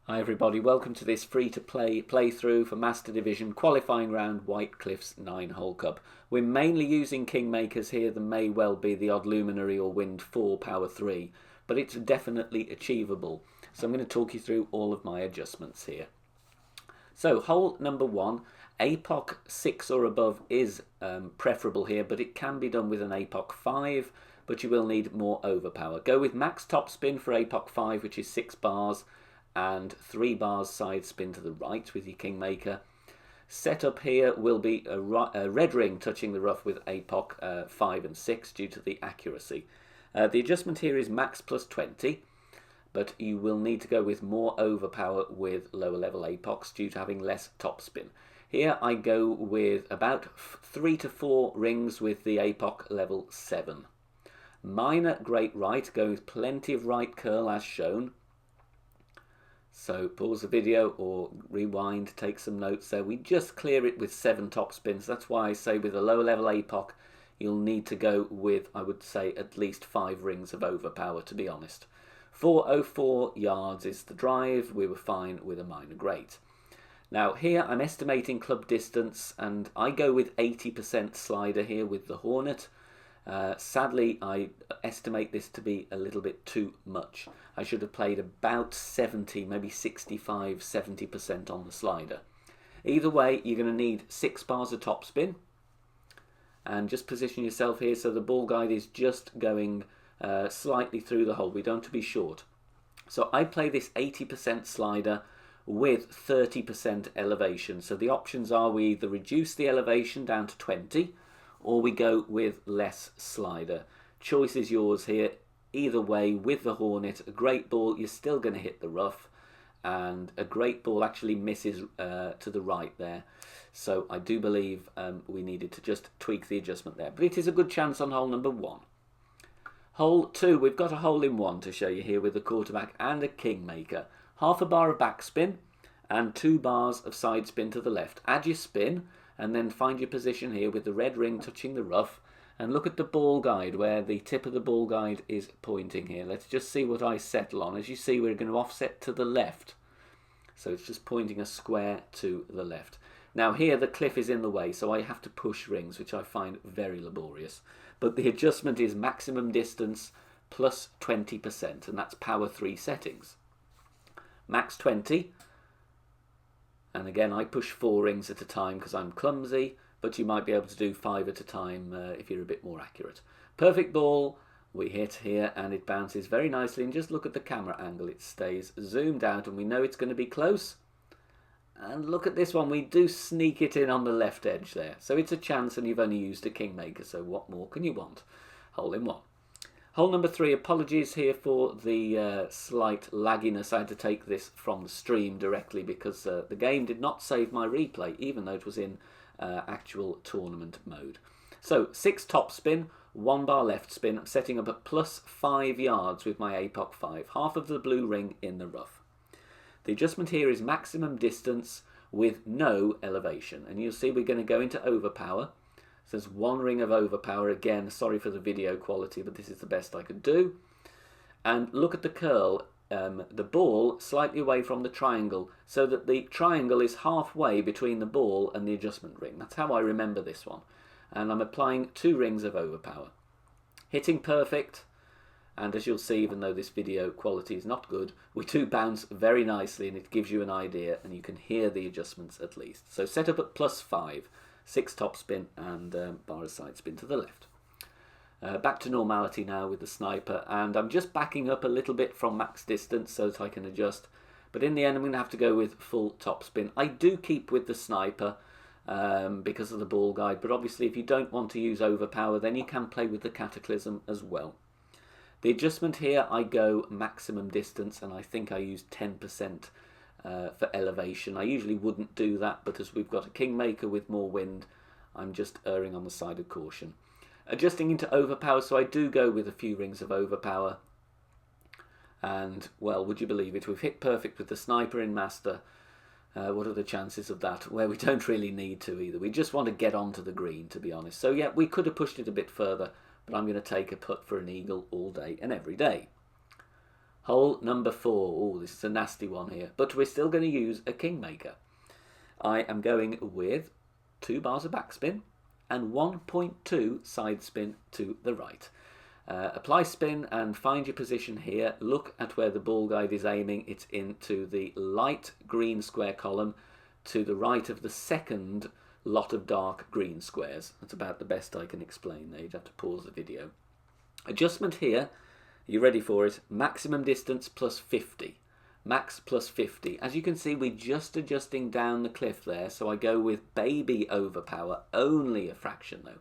Hi everybody, welcome to this free-to-play playthrough for Master Division qualifying round White Cliffs 9-hole cup. We're mainly using Kingmakers here. There may well be the odd Luminary or Wind 4 Power 3, but it's definitely achievable. So I'm going to talk you through all of my adjustments here. So hole number 1, APOC 6 or above is preferable here, but it can be done with an APOC 5, but you will need more overpower. Go with max top spin for APOC 5, which is 6 bars, and 3 bars side spin to the right with your Kingmaker. Setup here will be a red ring touching the rough with APOC 5 and 6 due to the accuracy. The adjustment here is max plus 20, but you will need to go with more overpower with lower level APOCs due to having less top spin. Here I go with about 3 to 4 rings with the APOC level 7. Minor great right, go with plenty of right curl as shown. So pause the video or rewind, take some notes there. We just clear it with 7 top spins. That's why I say with a lower level APOC, you'll need to go with, I would say, at least 5 rings of overpower, to be honest. 404 yards is the drive. We were fine with a minor great. Now here I'm estimating club distance, and I go with 80% slider here with the Hornet. Sadly, I estimate this to be a little bit too much. I should have played about 70, maybe 65, 70% on the slider. Either way, you're going to need 6 bars of topspin. And just position yourself here so the ball guide is just going slightly through the hole. We don't want to be short. So I play this 80% slider with 30% elevation. So the options are we either reduce the elevation down to 20, or we go with less slider. Choice is yours here. Either way, with the Hornet, a great ball, you're still going to hit the rough, and a great ball actually misses to the right there. So I do believe we needed to just tweak the adjustment there. But it is a good chance on hole number 1. Hole 2, we've got a hole in 1 to show you here with a quarterback and a Kingmaker. Half a bar of backspin and 2 bars of side spin to the left. Add your spin, and then find your position here with the red ring touching the rough, and look at the ball guide where the tip of the ball guide is pointing here. Let's just see what I settle on. As you see, we're going to offset to the left, so it's just pointing a square to the left. Now here the cliff is in the way, so I have to push rings, which I find very laborious, but the adjustment is maximum distance plus 20%, and that's power 3 settings. Max 20. And again, I push 4 rings at a time because I'm clumsy, but you might be able to do 5 at a time if you're a bit more accurate. Perfect ball, we hit here, and it bounces very nicely. And just look at the camera angle, it stays zoomed out, and we know it's going to be close. And look at this one, we do sneak it in on the left edge there. So it's a chance, and you've only used a Kingmaker, so what more can you want? Hole in 1. Hole number 3, apologies here for the slight lagginess. I had to take this from the stream directly because the game did not save my replay, even though it was in actual tournament mode. So 6 top spin, 1 bar left spin. I'm setting up at plus 5 yards with my APOC 5, half of the blue ring in the rough. The adjustment here is maximum distance with no elevation, and you'll see we're going to go into overpower. So there's 1 ring of overpower. Again, sorry for the video quality, but this is the best I could do. And look at the curl, the ball slightly away from the triangle, so that the triangle is halfway between the ball and the adjustment ring. That's how I remember this one. And I'm applying 2 rings of overpower. Hitting perfect, and as you'll see, even though this video quality is not good, we do bounce very nicely, and it gives you an idea, and you can hear the adjustments at least. So set up at plus 5. 6 top spin and bar of side spin to the left. Back to normality now with the sniper, and I'm just backing up a little bit from max distance so that I can adjust, but in the end I'm going to have to go with full top spin. I do keep with the sniper because of the ball guide, but obviously if you don't want to use overpower, then you can play with the cataclysm as well. The adjustment here, I go maximum distance, and I think I use 10% for elevation. I usually wouldn't do that, but as we've got a Kingmaker with more wind, I'm just erring on the side of caution. Adjusting into overpower, so I do go with a few rings of overpower. And, well, would you believe it, we've hit perfect with the sniper in Master. What are the chances of that? Well, we don't really need to either. We just want to get onto the green, to be honest. So, yeah, we could have pushed it a bit further, but I'm going to take a putt for an eagle all day and every day. Hole number 4. Oh, this is a nasty one here, but we're still going to use a Kingmaker. I am going with 2 bars of backspin and 1.2 side spin to the right. Apply spin and find your position here. Look at where the ball guide is aiming. It's into the light green square column to the right of the second lot of dark green squares. That's about the best I can explain there. You'd have to pause the video. Adjustment here. Are you ready for it? Maximum distance plus 50. Max plus 50. As you can see, we're just adjusting down the cliff there, so I go with baby overpower, only a fraction though,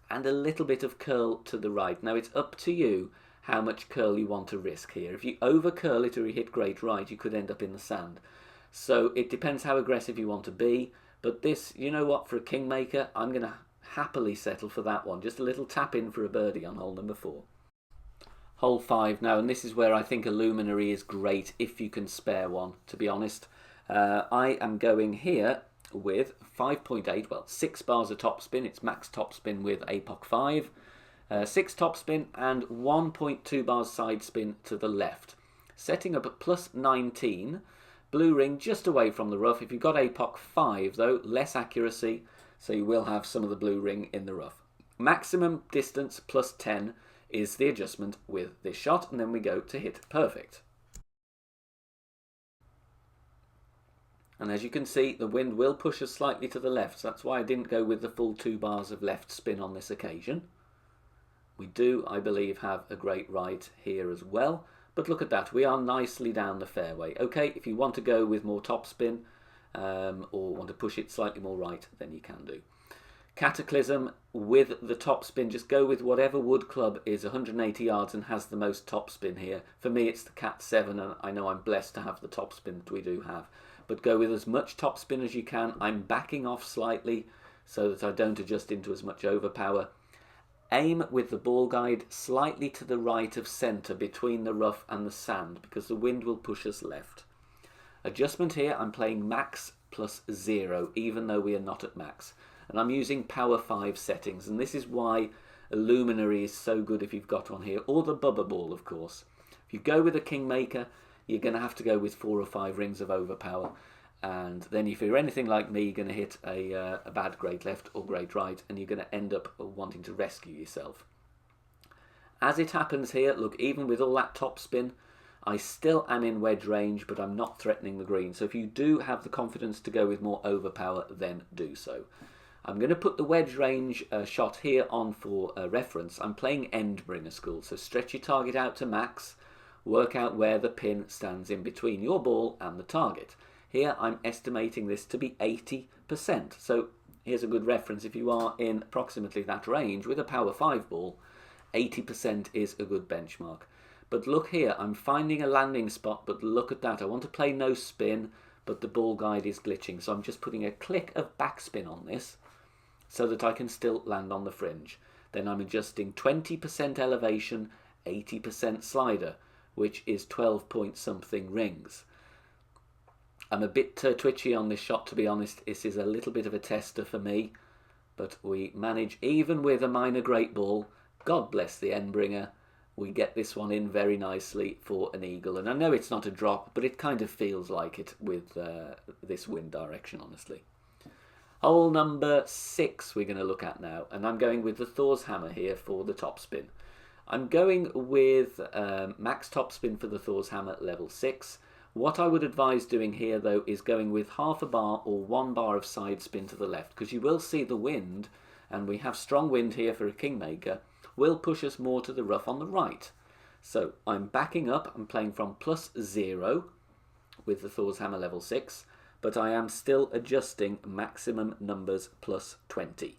and a little bit of curl to the right. Now it's up to you how much curl you want to risk here. If you over curl it or you hit great right, you could end up in the sand. So it depends how aggressive you want to be, but this, you know what, for a Kingmaker, I'm going to happily settle for that one. Just a little tap in for a birdie on hole number 4. Hole 5 now, and this is where I think a Luminary is great if you can spare one, to be honest. I am going here with 5.8, well, 6 bars of topspin. It's max topspin with APOC 5. 6 topspin and 1.2 bars side spin to the left. Setting up at plus 19. Blue ring just away from the rough. If you've got APOC 5, though, less accuracy, so you will have some of the blue ring in the rough. Maximum distance plus 10 is the adjustment with this shot, and then we go to hit perfect. And as you can see, the wind will push us slightly to the left, so that's why I didn't go with the full 2 bars of left spin on this occasion. We do, I believe, have a great right here as well, but look at that, we are nicely down the fairway. Okay, if you want to go with more topspin or want to push it slightly more right, then you can do. Cataclysm with the topspin, just go with whatever wood club is 180 yards and has the most topspin here. For me it's the Cat 7, and I know I'm blessed to have the topspin that we do have. But go with as much topspin as you can. I'm backing off slightly so that I don't adjust into as much overpower. Aim with the ball guide slightly to the right of centre between the rough and the sand, because the wind will push us left. Adjustment here, I'm playing max plus 0, even though we are not at max. And I'm using power 5 settings, and this is why a Luminary is so good if you've got one here, or the Bubba Ball, of course. If you go with a Kingmaker, you're going to have to go with 4 or 5 rings of overpower, and then if you're anything like me, you're going to hit a bad great left or great right, and you're going to end up wanting to rescue yourself. As it happens here, look, even with all that topspin, I still am in wedge range, but I'm not threatening the green. So if you do have the confidence to go with more overpower, then do so. I'm going to put the wedge range shot here on for reference. I'm playing Endbringer school, so stretch your target out to max, work out where the pin stands in between your ball and the target. Here I'm estimating this to be 80%, so here's a good reference. If you are in approximately that range with a power 5 ball, 80% is a good benchmark. But look here, I'm finding a landing spot, but look at that. I want to play no spin, but the ball guide is glitching, so I'm just putting a click of backspin on this so that I can still land on the fringe. Then I'm adjusting 20% elevation, 80% slider, which is 12 point something rings. I'm a bit twitchy on this shot, to be honest. This is a little bit of a tester for me, but we manage, even with a minor great ball, God bless the Endbringer, we get this one in very nicely for an eagle. And I know it's not a drop, but it kind of feels like it with this wind direction, honestly. Hole number 6 we're going to look at now, and I'm going with the Thor's Hammer here for the topspin. I'm going with max topspin for the Thor's Hammer level 6. What I would advise doing here, though, is going with half a bar or 1 bar of side spin to the left, because you will see the wind, and we have strong wind here for a Kingmaker, will push us more to the rough on the right. So I'm backing up, I'm playing from plus 0 with the Thor's Hammer level 6, but I am still adjusting maximum numbers plus 20.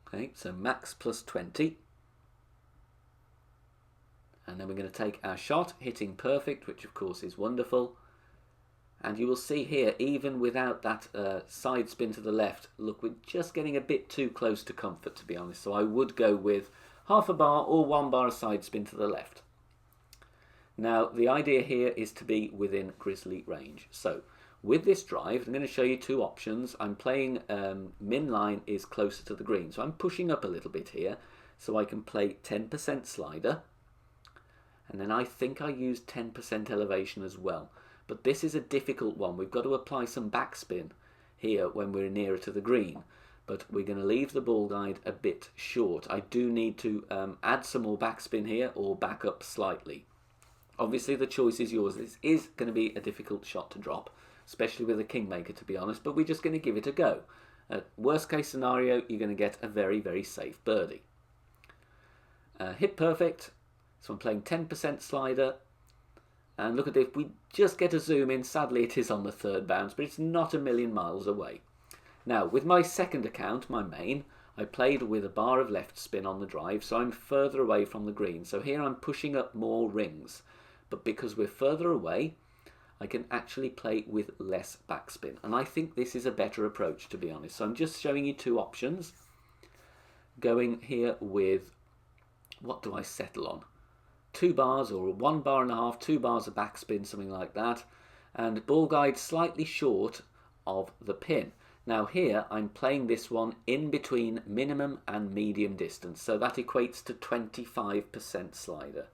Okay, so max plus 20. And then we're going to take our shot, hitting perfect, which of course is wonderful. And you will see here, even without that side spin to the left, look, we're just getting a bit too close to comfort, to be honest. So I would go with half a bar or 1 bar of side spin to the left. Now, the idea here is to be within grizzly range. So with this drive, I'm going to show you 2 options. I'm playing min line is closer to the green, so I'm pushing up a little bit here. so I can play 10% slider, and then I think I used 10% elevation as well. But this is a difficult one. We've got to apply some backspin here when we're nearer to the green, but we're going to leave the ball guide a bit short. I do need to add some more backspin here or back up slightly. Obviously the choice is yours. This is going to be a difficult shot to drop, especially with a Kingmaker, to be honest, but we're just going to give it a go. Worst case scenario, you're going to get a very, very safe birdie. Hit perfect, so I'm playing 10% slider, and look at this, we just get a zoom in. Sadly it is on the third bounce, but it's not a million miles away. Now with my second account, my main, I played with a bar of left spin on the drive, so I'm further away from the green. So here I'm pushing up more rings, but because we're further away, I can actually play with less backspin. And I think this is a better approach, to be honest. So I'm just showing you two options. Going here with, what do I settle on? 2 bars or 1 bar and a half, 2 bars of backspin, something like that. And ball guide slightly short of the pin. Now here I'm playing this one in between minimum and medium distance. So that equates to 25% slider.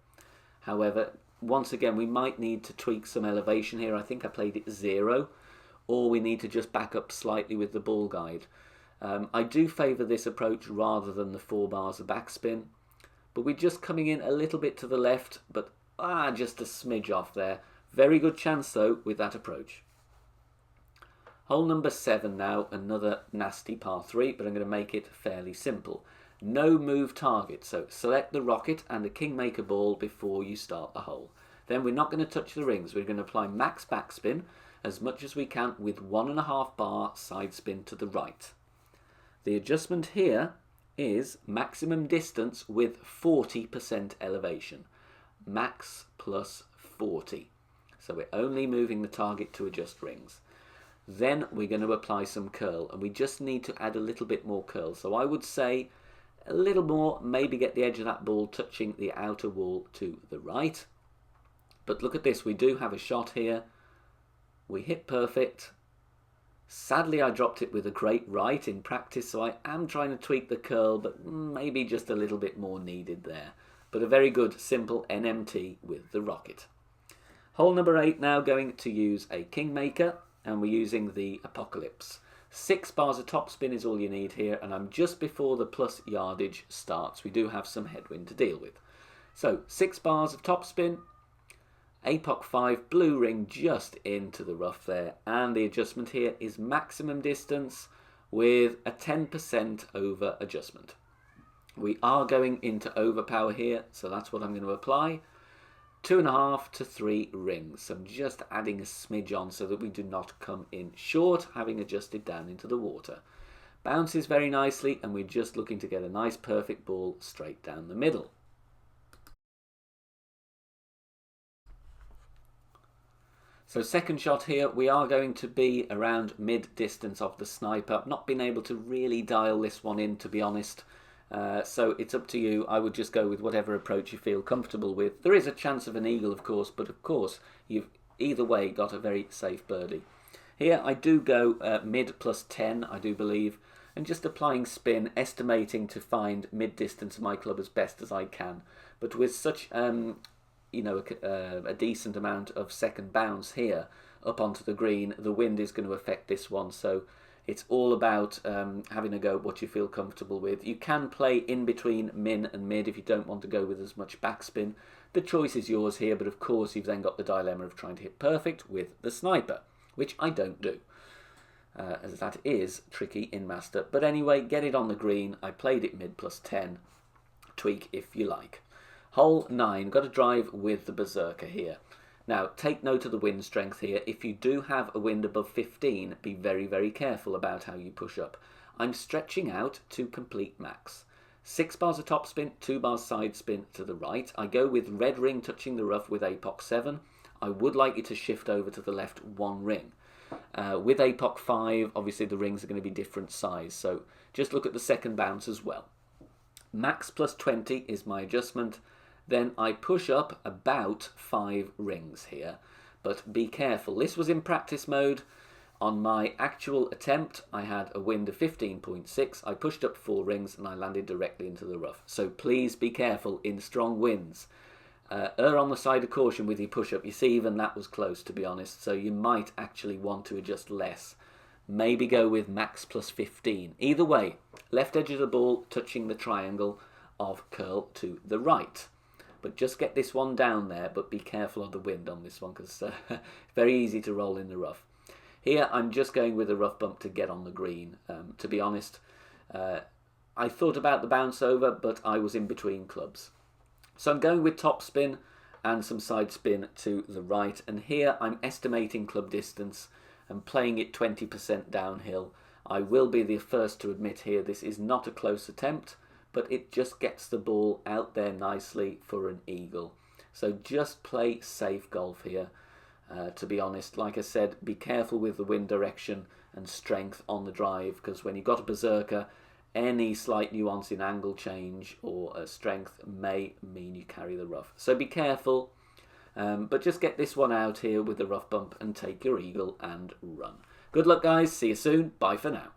However, once again, we might need to tweak some elevation here. I think I played it 0, or we need to just back up slightly with the ball guide. I do favour this approach rather than the 4 bars of backspin, but we're just coming in a little bit to the left, but just a smidge off there. Very good chance though with that approach. Hole number 7 now, another nasty par 3, but I'm going to make it fairly simple. No move target, so select the rocket and the Kingmaker ball before you start the hole. Then we're not going to touch the rings. We're going to apply max backspin as much as we can with 1.5 bar side spin to the right. The adjustment here is maximum distance with 40% elevation. Max plus 40. So we're only moving the target to adjust rings. Then we're going to apply some curl, and we just need to add a little bit more curl. So I would say a little more, maybe get the edge of that ball touching the outer wall to the right. But look at this, we do have a shot here. We hit perfect. Sadly, I dropped it with a great right in practice, so I am trying to tweak the curl, but maybe just a little bit more needed there. But a very good, simple NMT with the rocket. Hole number 8 now, going to use a Kingmaker, and we're using the Apocalypse. 6 bars of topspin is all you need here, and I'm just before the plus yardage starts. We do have some headwind to deal with. So 6 bars of topspin, Apoc 5, blue ring just into the rough there, and the adjustment here is maximum distance with a 10% over adjustment. We are going into overpower here, so that's what I'm going to apply. 2.5 to 3 rings. So I'm just adding a smidge on so that we do not come in short, having adjusted down into the water. Bounces very nicely, and we're just looking to get a nice perfect ball straight down the middle. So second shot here, we are going to be around mid distance of the sniper. I've not been able to really dial this one in, to be honest. So it's up to you. I would just go with whatever approach you feel comfortable with. There is a chance of an eagle, of course, but of course you've either way got a very safe birdie. Here I do go mid plus 10, I do believe, and just applying spin, estimating to find mid distance of my club as best as I can. But with such a decent amount of second bounce here up onto the green, the wind is going to affect this one, so it's all about having a go at what you feel comfortable with. You can play in between min and mid if you don't want to go with as much backspin. The choice is yours here, but of course you've then got the dilemma of trying to hit perfect with the sniper, which I don't do, as that is tricky in Master. But anyway, get it on the green. I played it mid plus 10. Tweak if you like. Hole 9, got to drive with the Berserker here. Now, take note of the wind strength here. If you do have a wind above 15, be very, very careful about how you push up. I'm stretching out to complete max. 6 bars of topspin, 2 bars side spin to the right. I go with red ring touching the rough with Apoc 7. I would like you to shift over to the left 1 ring. With Apoc 5, obviously the rings are going to be different size, so just look at the second bounce as well. Max plus 20 is my adjustment. Then I push up about 5 rings here, but be careful. This was in practice mode. On my actual attempt, I had a wind of 15.6. I pushed up 4 rings and I landed directly into the rough. So please be careful in strong winds. Err on the side of caution with your push-up. You see, even that was close, to be honest. So you might actually want to adjust less. Maybe go with max plus 15. Either way, left edge of the ball touching the triangle of curl to the right. But just get this one down there, but be careful of the wind on this one, because it's very easy to roll in the rough. Here, I'm just going with a rough bump to get on the green. To be honest, I thought about the bounce over, but I was in between clubs. So I'm going with top spin and some side spin to the right. And here, I'm estimating club distance and playing it 20% downhill. I will be the first to admit here this is not a close attempt, but it just gets the ball out there nicely for an eagle. So just play safe golf here. To be honest, like I said, be careful with the wind direction and strength on the drive, because when you've got a berserker, any slight nuance in angle change or strength may mean you carry the rough. So be careful, but just get this one out here with the rough bump and take your eagle and run. Good luck, guys. See you soon. Bye for now.